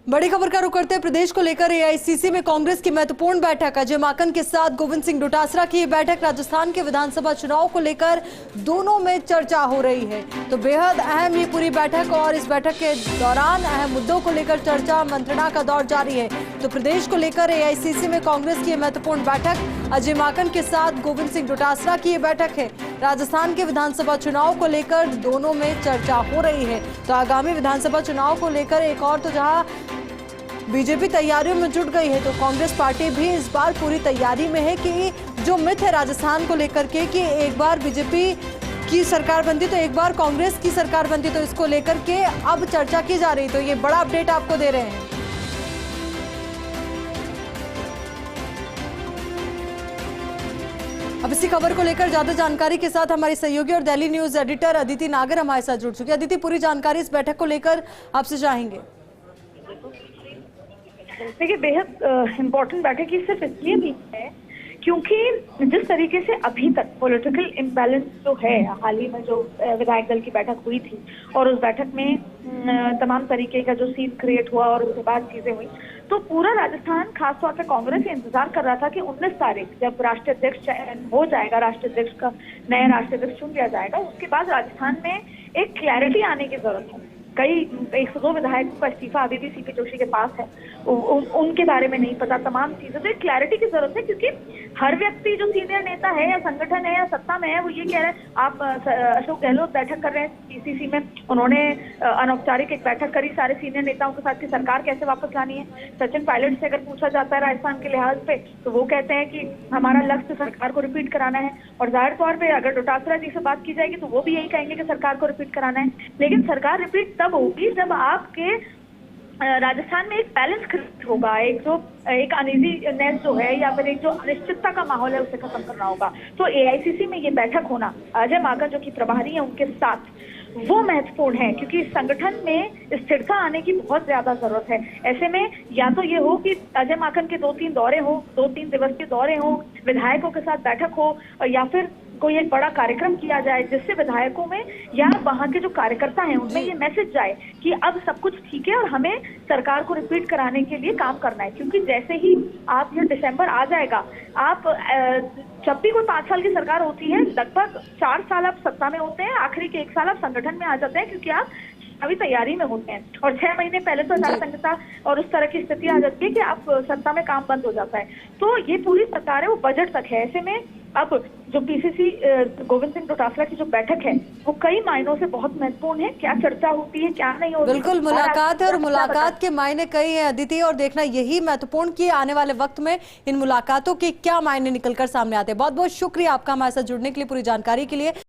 बड़ी खबर का रुख करते हैं प्रदेश को लेकर एआईसीसी में कांग्रेस की महत्वपूर्ण बैठक। अजय माकन के साथ गोविंद सिंह डोटासरा की बैठक। राजस्थान के विधानसभा चुनाव को लेकर दोनों में चर्चा हो रही है, तो बेहद अहम ये पूरी बैठक और इस बैठक के दौरान अहम मुद्दों को लेकर चर्चा मंत्रणा का दौर जारी है। तो प्रदेश को लेकर एआईसीसी में कांग्रेस की महत्वपूर्ण बैठक, अजय माकन के साथ गोविंद सिंह डोटासरा की ये बैठक है। राजस्थान के विधानसभा चुनाव को लेकर दोनों में चर्चा हो रही है। तो आगामी विधानसभा चुनाव को लेकर एक और तो जहां बीजेपी तैयारियों में जुट गई है, तो कांग्रेस पार्टी भी इस बार पूरी तैयारी में है कि जो मिथ है राजस्थान को लेकर के कि एक बार बीजेपी की सरकार बनती तो एक बार कांग्रेस की सरकार बनती, तो इसको लेकर के अब चर्चा की जा रही। तो ये बड़ा अपडेट आपको दे रहे हैं। अब इसी खबर को लेकर ज्यादा जानकारी के साथ हमारी सहयोगी और दिल्ली न्यूज एडिटर अदिति नागर हमारे साथ जुड़ चुकी है। अदिति, पूरी जानकारी इस बैठक को लेकर आपसे चाहेंगे। देखिए, बेहद इम्पोर्टेंट बैठक ही सिर्फ इसलिए भी है क्योंकि जिस तरीके से अभी तक पॉलिटिकल इम्बैलेंस जो है, हाल ही में जो विधायक दल की बैठक हुई थी और उस बैठक में तमाम तरीके का जो सीन क्रिएट हुआ और उसके बाद चीजें हुई, तो पूरा राजस्थान खासतौर पे कांग्रेस इंतजार कर रहा था कि 19 तारीख जब राष्ट्रीय अध्यक्ष चयन हो जाएगा, राष्ट्रीय अध्यक्ष का नया राष्ट्रीय अध्यक्ष चुन लिया जाएगा, उसके बाद राजस्थान में एक क्लैरिटी आने की जरूरत है। कई 102 विधायकों का इस्तीफा अभी भी सीपी जोशी के पास है, उनके बारे में नहीं पता, तमाम चीजें। तो एक क्लैरिटी की जरूरत है क्योंकि हर व्यक्ति जो सीनियर नेता है या संगठन है या सत्ता में है, वो ये कह रहे हैं। आप अशोक गहलोत बैठक कर रहे हैं पीसीसी में, उन्होंने अनौपचारिक एक बैठक करी सारे सीनियर नेताओं के साथ कि सरकार कैसे वापस लानी है। सचिन पायलट से अगर पूछा जाता है राजस्थान के लिहाज पे, तो वो कहते हैं कि हमारा लक्ष्य सरकार को रिपीट कराना है। और जाहिर तौर पर अगर डोटासरा जी से बात की जाएगी तो वो भी यही कहेंगे कि सरकार को रिपीट कराना है। लेकिन सरकार रिपीट तब होगी जब आपके राजस्थान में एक बैलेंस क्रिएट होगा, एक अनइजीनेस जो है या फिर एक जो अनिश्चितता का माहौल है उसे खत्म करना होगा। तो एआईसीसी में ये बैठक होना अजय माकन जो कि प्रभारी है उनके साथ, वो महत्वपूर्ण है क्योंकि इस संगठन में स्थिरता आने की बहुत ज्यादा जरूरत है। ऐसे में या तो ये हो कि अजय माकन के 2-3 दौरे हो, 2-3 दिवसीय दौरे हो, विधायकों के साथ बैठक हो, या फिर कोई एक बड़ा कार्यक्रम किया जाए जिससे विधायकों में या वहां के जो कार्यकर्ता हैं उनमें ये मैसेज जाए कि अब सब कुछ ठीक है और हमें सरकार को रिपीट कराने के लिए काम करना है। क्योंकि जैसे ही आप ये दिसंबर आ जाएगा, आप जब भी कोई 5 साल की सरकार होती है, लगभग 4 साल आप सत्ता में होते हैं, आखिरी के 1 साल आप संगठन में आ जाते हैं क्योंकि आप अभी तैयारी में होते हैं। और 6 महीने पहले तो आचार संहिता और उस तरह की स्थिति आ जाती है कि आप सत्ता में काम बंद हो जाता है। तो ये पूरी सरकार है वो बजट तक है। ऐसे में अब जो पीसीसी गोविंद सिंह डोटासरा की जो बैठक है वो कई मायनों से बहुत महत्वपूर्ण है। क्या चर्चा होती है, क्या नहीं होती, बिल्कुल मुलाकात है और मुलाकात के मायने कई है अदिति, और देखना यही महत्वपूर्ण कि आने वाले वक्त में इन मुलाकातों के क्या मायने निकलकर सामने आते हैं। बहुत बहुत शुक्रिया आपका हमारे साथ जुड़ने के लिए, पूरी जानकारी के लिए।